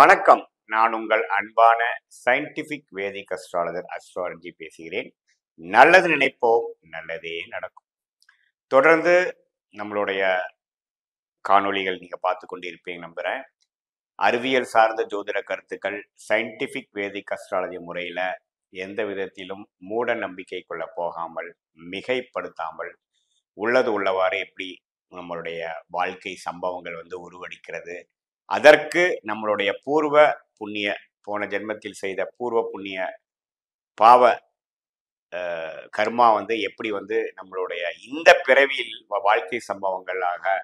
வணக்கம். நான் உங்கள் அன்பான சயின்டிபிக் வேதிக் அஸ்ட்ராலஜர் அஸ்ட்ராலஜி பேசுகிறேன். நல்லது நினைப்போம், நல்லதே நடக்கும். தொடர்ந்து நம்மளுடைய காணொளிகள் நீங்க பார்த்து கொண்டு இருப்பீங்க நம்புறேன். அறிவியல் சார்ந்த ஜோதிட கருத்துக்கள் சயின்டிபிக் வேதிக் அஸ்ட்ராலஜி முறையில எந்த விதத்திலும் மூட நம்பிக்கைக்குள்ள போகாமல், மிகைப்படுத்தாமல், உள்ளது உள்ளவாறு எப்படி நம்மளுடைய வாழ்க்கை சம்பவங்கள் உருவடிக்கிறது, அதற்கு நம்மளுடைய பூர்வ புண்ணிய, போன ஜென்மத்தில் செய்த பூர்வ புண்ணிய பாவ கர்மா எப்படி நம்மளுடைய இந்த பிறவியில் வாழ்க்கை சம்பவங்களாக,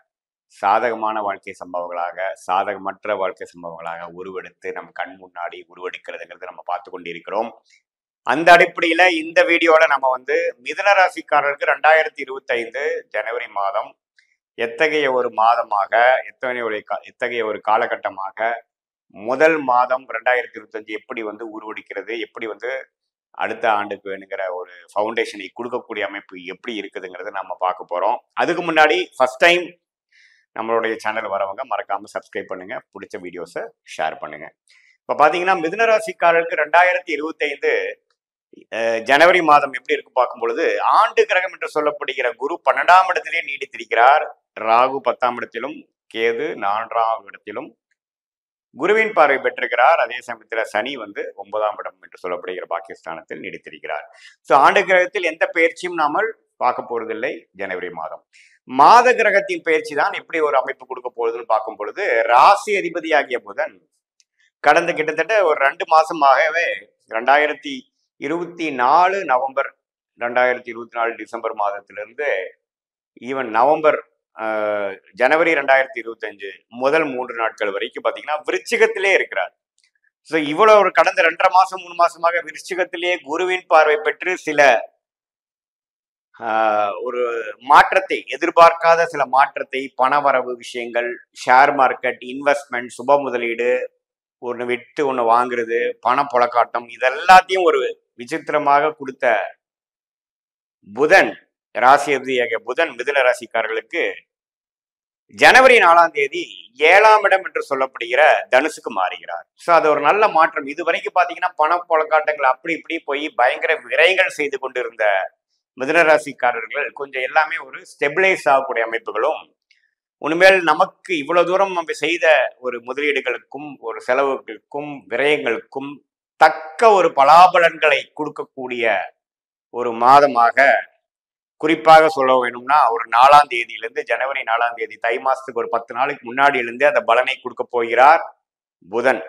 சாதகமான வாழ்க்கை சம்பவங்களாக, சாதகமற்ற வாழ்க்கை சம்பவங்களாக உருவெடுத்து நம் கண் முன்னாடி உருவெடுக்கிறதுங்கிறது நம்ம பார்த்து கொண்டிருக்கிறோம். அந்த அடிப்படையில இந்த வீடியோல நம்ம மிதுன ராசிக்காரர்களுக்கு 2025 ஜனவரி மாதம் எத்தகைய ஒரு மாதமாக, எத்தகைய ஒரு காலகட்டமாக, முதல் மாதம் 2025 எப்படி உருவடிக்கிறது, எப்படி அடுத்த ஆண்டுக்கு வேணுங்கிற ஒரு ஃபவுண்டேஷனை கொடுக்கக்கூடிய அமைப்பு எப்படி இருக்குதுங்கிறத நம்ம பார்க்க போறோம். அதுக்கு முன்னாடி ஃபர்ஸ்ட் டைம் நம்மளுடைய சேனல் வரவங்க மறக்காம சப்ஸ்கிரைப் பண்ணுங்க, பிடிச்ச வீடியோஸை ஷேர் பண்ணுங்க. இப்ப பாத்தீங்கன்னா மிதுன ராசிக்காரர்களுக்கு 2025 ஜனவரி மாதம் எப்படி இருக்கு பார்க்கும் பொழுது, ஆண்டு கிரகம் என்று சொல்லப்படுகிற குரு 12ஆம் இடத்திலே நீடித்திருக்கிறார். ராகு 10ஆம் இடத்திலும், கேது 4ஆம் இடத்திலும் குருவின் பார்வை பெற்றிருக்கிறார். அதே சமயத்தில் சனி 9ஆம் இடம் என்று சொல்லப்படுகிற பாகிஸ்தானத்தில் நீடித்திருக்கிறார். ஸோ ஆண்டு கிரகத்தில் எந்த பயிற்சியும் நாமல் பார்க்க போறதில்லை. ஜனவரி மாதம் மாத கிரகத்தின் பயிற்சி தான் எப்படி ஒரு அமைப்பு கொடுக்க போகுதுன்னு பார்க்கும் பொழுது, ராசி அதிபதியாகிய புதன் கடந்த கிட்டத்தட்ட ஒரு 2 மாசமாகவே 2024 நவம்பர், 2024 டிசம்பர் மாதத்திலிருந்து ஈவன் நவம்பர், ஜனவரி 2025 முதல் 3 நாட்கள் வரைக்கும் பார்த்தீங்கன்னா விருச்சிகத்திலே இருக்கிறார். ஸோ இவ்வளவு ஒரு கடந்த 2.5 மாசம் 3 மாசமாக விருச்சிகத்திலே குருவின் பார்வை பெற்று சில ஒரு மாற்றத்தை, எதிர்பார்க்காத சில மாற்றத்தை, பணவரவு விஷயங்கள், ஷேர் மார்க்கெட், இன்வெஸ்ட்மெண்ட், சுப முதலீடு, ஒன்று விட்டு ஒன்று வாங்குறது, பண புழக்காட்டம், இதெல்லாத்தையும் ஒரு விசித்திரமாக கொடுத்த புதன், ராசி அதிபதியாகிய புதன் மிதுன ராசிக்காரர்களுக்கு ஜனவரி 4ஆம் தேதி 7ஆம் இடம் என்று சொல்லப்படுகிற தனுசுக்கு மாறுகிறார். ஸோ அது ஒரு நல்ல மாற்றம். இது வரைக்கும் பார்த்தீங்கன்னா பண புழக்காட்டங்கள் அப்படி இப்படி போய் பயங்கர விரயங்கள் செய்து கொண்டிருந்த மிதுன ராசிக்காரர்கள் கொஞ்சம் எல்லாமே ஒரு ஸ்டெபிளைஸ் ஆகக்கூடிய அமைப்புகளும், உண்மையில் நமக்கு இவ்வளவு தூரம் நம்ம செய்த ஒரு முதலீடுகளுக்கும், ஒரு செலவுகளுக்கும், விரயங்களுக்கும் தக்க ஒரு பலாபலன்களை கொடுக்கக்கூடிய ஒரு மாதமாக, குறிப்பாக சொல்ல வேணும்னா ஒரு 4ஆம் தேதியிலிருந்து, ஜனவரி 4ஆம் தேதி, தை மாசத்துக்கு ஒரு 10 நாளைக்கு முன்னாடியிலிருந்து அந்த பலனை கொடுக்க போகிறார் புதன்.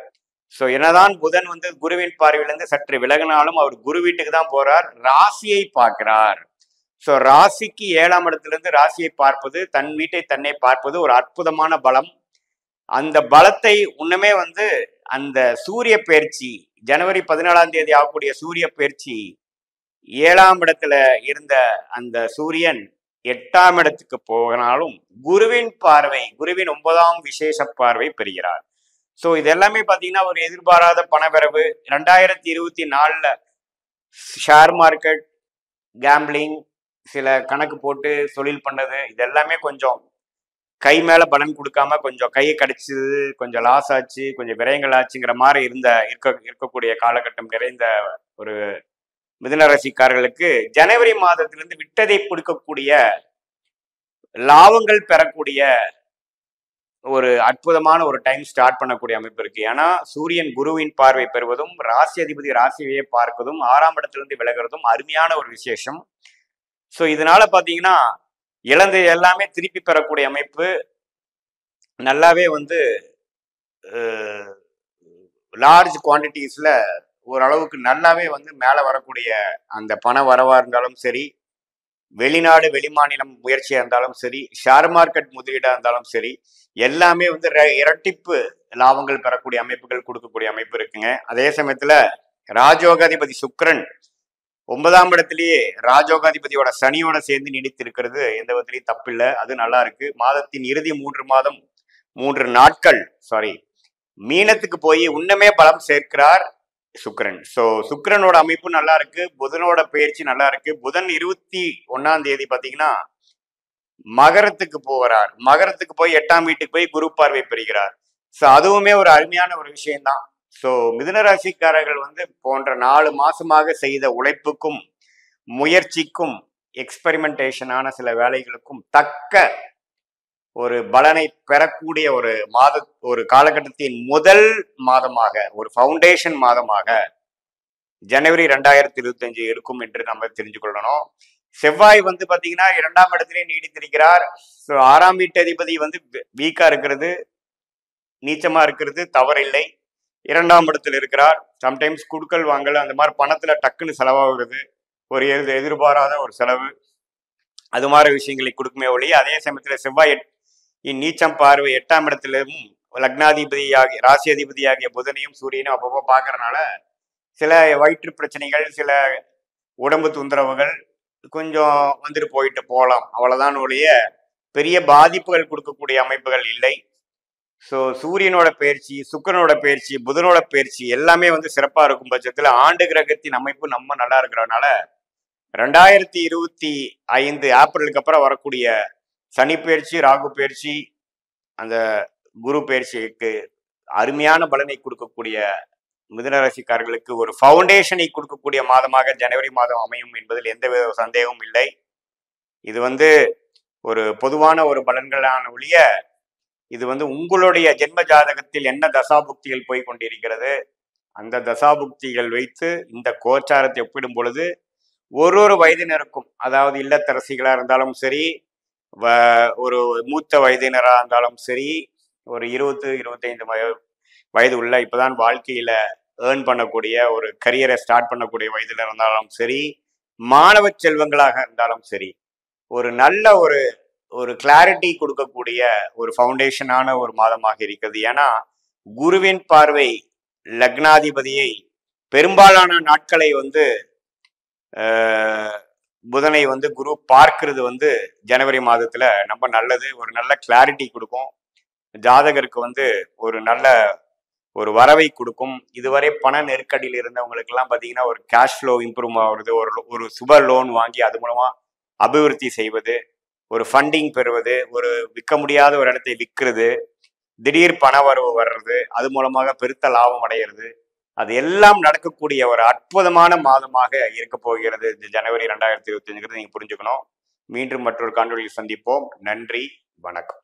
ஸோ என்னதான் புதன் குருவின் பார்வையிலிருந்து சற்று விலகினாலும் அவர் குரு வீட்டுக்கு தான் போறார், ராசியை பார்க்கிறார். ஸோ ராசிக்கு 7ஆம் இடத்திலிருந்து ராசியை பார்ப்பது, தன் வீட்டை தன்னை பார்ப்பது ஒரு அற்புதமான பலம். அந்த பலத்தை இன்னுமே அந்த சூரிய பயிற்சி, ஜனவரி 14ஆம் தேதி ஆகக்கூடிய சூரிய பயிற்சி, 7ஆம் இடத்துல இருந்த அந்த சூரியன் 8ஆம் இடத்துக்கு போகனாலும் குருவின் பார்வை, குருவின் 9ஆம் விசேஷ பார்வை பெறுகிறார். ஸோ இது எல்லாமே பார்த்தீங்கன்னா ஒரு எதிர்பாராத பணவரவு. 2024 ஷேர் மார்க்கெட், கேம்பிளிங், சில கணக்கு போட்டு தொழில் பண்ணது, இது எல்லாமே கொஞ்சம் கை மேல பலன் கொடுக்காம கொஞ்சம் கையை கடிச்சது, கொஞ்சம் லாஸ் ஆச்சு, கொஞ்சம் விரயங்கள் ஆச்சுங்கிற மாதிரி இருக்கக்கூடிய காலகட்டம் நிறைந்த ஒரு மிதுன ராசிக்காரர்களுக்கு ஜனவரி மாதத்திலிருந்து விட்டதை கொடுக்கக்கூடிய, லாபங்கள் பெறக்கூடிய ஒரு அற்புதமான ஒரு டைம் ஸ்டார்ட் பண்ணக்கூடிய அமைப்பு இருக்கு. ஏன்னா சூரியன் குருவின் பார்வை பெறுவதும், ராசி அதிபதி ராசியை பார்ப்பதும், 6ஆம் இடத்திலிருந்து விலகிறதும் அருமையான ஒரு விசேஷம். ஸோ இதனால பார்த்தீங்கன்னா இழந்து எல்லாமே திருப்பி பெறக்கூடிய அமைப்பு, நல்லாவே லார்ஜ் குவான்டிட்டிஸ்ல ஓரளவுக்கு நல்லாவே மேலே வரக்கூடிய அந்த பண வரவா இருந்தாலும் சரி, வெளிநாடு வெளிமாநிலம் முயற்சியா இருந்தாலும் சரி, ஷேர் மார்க்கெட் முதலீடா இருந்தாலும் சரி, எல்லாமே இரட்டிப்பு லாபங்கள் பெறக்கூடிய அமைப்புகள் கொடுக்கக்கூடிய அமைப்பு இருக்குங்க. அதே சமயத்துல ராஜயோகாதிபதி சுக்கிரன் 9ஆம் இடத்திலேயே ராஜயோகாதிபதியோட சனியோட சேர்ந்து நீடித்திருக்கிறது எந்த விதத்திலையும் தப்பில்லை, அது நல்லா இருக்கு. மாதத்தின் இறுதி 3 நாட்கள் மீனத்துக்கு போய் உன்னமே பலம் சேர்க்கிறார் சுக்கிரன். ஸோ சுக்கிரனோட அமைப்பு நல்லா இருக்கு, புதனோட பயிற்சி நல்லா இருக்கு. புதன் 21ஆம் தேதி பார்த்தீங்கன்னா மகரத்துக்கு போகிறார். மகரத்துக்கு போய் 8ஆம் வீட்டுக்கு போய் குரு பார்வை பெறுகிறார். ஸோ அதுவுமே ஒரு அருமையான ஒரு விஷயம்தான். ஸோ மிதுன ராசிக்காரர்கள் வந்து போன்ற 4 மாசமாக செய்த உழைப்புக்கும் முயற்சிக்கும் எக்ஸ்பெரிமெண்டேஷனான சில வேலைகளுக்கும் தக்க ஒரு பலனை பெறக்கூடிய ஒரு காலகட்டத்தின் முதல் மாதமாக, ஒரு ஃபவுண்டேஷன் மாதமாக ஜனவரி 2025 இருக்கும் என்று நம்ம தெரிஞ்சு கொள்ளணும். செவ்வாய் வந்து பாத்தீங்கன்னா 2ஆம் இடத்திலே நீடித்திருக்கிறார். ஸோ 6ஆம் வீட்டு அதிபதி வந்து வீக்கா இருக்கிறது, நீச்சமா இருக்கிறது தவறில்லை. 2ஆம் இடத்தில் இருக்கிறார். சம்டைம்ஸ் குடுக்கல் வாங்கல் அந்த மாதிரி பணத்துல டக்குன்னு செலவாகிறது, ஒரு எதிர்பாராத ஒரு செலவு, அது மாதிரி விஷயங்களை கொடுக்குமே ஒழிய, அதே சமயத்துல செவ்வாய் நீச்சம் பார்வை 8ஆம் இடத்திலும் லக்னாதிபதியாகிய ராசி அதிபதியாகிய புதனையும் சூரியனும் அப்பப்போ பார்க்கறனால சில வயிற்று பிரச்சனைகள், சில உடம்பு தொந்தரவுகள் கொஞ்சம் வந்துட்டு போயிட்டு போகலாம், அவ்வளவுதான் ஒழிய பெரிய பாதிப்புகள் கொடுக்கக்கூடிய அமைப்புகள் இல்லை. ஸோ சூரியனோட பயிற்சி, சுக்கிரனோட பயிற்சி, புதனோட பயிற்சி எல்லாமே வந்து சிறப்பா இருக்கும் பட்சத்துல ஆண்டு கிரகத்தின் அமைப்பு நம்ம நல்லா இருக்கிறதுனால 2025 ஏப்ரலுக்கு அப்புறம் வரக்கூடிய சனி பயிற்சி, ராகு பயிற்சி, அந்த குரு பயிற்சிக்கு அருமையான பலனை கொடுக்கக்கூடிய மிதுன ராசிக்காரர்களுக்கு ஒரு ஃபவுண்டேஷனை கொடுக்கக்கூடிய மாதமாக ஜனவரி மாதம் அமையும் என்பதில் எந்தவித சந்தேகமும் இல்லை. இது வந்து ஒரு பொதுவான ஒரு பலன்களான ஒழிய, இது வந்து உங்களுடைய ஜென்ம ஜாதகத்தில் என்ன தசாபுக்திகள் போய் கொண்டிருக்கிறது, அந்த தசாபுக்திகள் வைத்து இந்த கோச்சாரத்தை ஒப்பிடும் பொழுது ஒரு வயதினருக்கும், அதாவது இல்லத்தரசிகளா இருந்தாலும் சரி, ஒரு மூத்த வயதினரா இருந்தாலும் சரி, ஒரு 20-25 வயது உள்ள இப்பதான் வாழ்க்கையில ஏர்ன் பண்ணக்கூடிய ஒரு கரியரை ஸ்டார்ட் பண்ணக்கூடிய வயதுல இருந்தாலும் சரி, மாணவ செல்வங்களாக இருந்தாலும் சரி, ஒரு நல்ல ஒரு கிளாரிட்டி கொடுக்கக்கூடிய ஒரு ஃபவுண்டேஷனான ஒரு மாதமாக இருக்கிறது. ஏன்னா குருவின் பார்வை லக்னாதிபதியை பெரும்பாலான நாட்களை வந்து புதனை வந்து குரு பார்க்கிறது வந்து ஜனவரி மாதத்துல ரொம்ப நல்லது, ஒரு நல்ல கிளாரிட்டி கொடுக்கும். ஜாதகருக்கு வந்து ஒரு நல்ல ஒரு வரவை கொடுக்கும். இதுவரை பண நெருக்கடியில் இருந்தவங்களுக்கு எல்லாம் பாத்தீங்கன்னா ஒரு கேஷ் ஃப்ளோ இம்ப்ரூவ் ஆகுறது, ஒரு சுப லோன் வாங்கி அது மூலமா அபிவிருத்தி செய்வது, ஒரு ஃபண்டிங் பெறுவது, ஒரு விற்க முடியாத ஒரு இடத்தை விற்கிறது, திடீர் பண வரவு வர்றது, அது மூலமாக பெருத்த லாபம் அடைகிறது, அது எல்லாம் நடக்கக்கூடிய ஒரு அற்புதமான மாதமாக இருக்க போகிறது ஜனவரி 2025 நீங்க புரிஞ்சுக்கணும். மீண்டும் மற்றொரு காணொலியில் சந்திப்போம். நன்றி, வணக்கம்.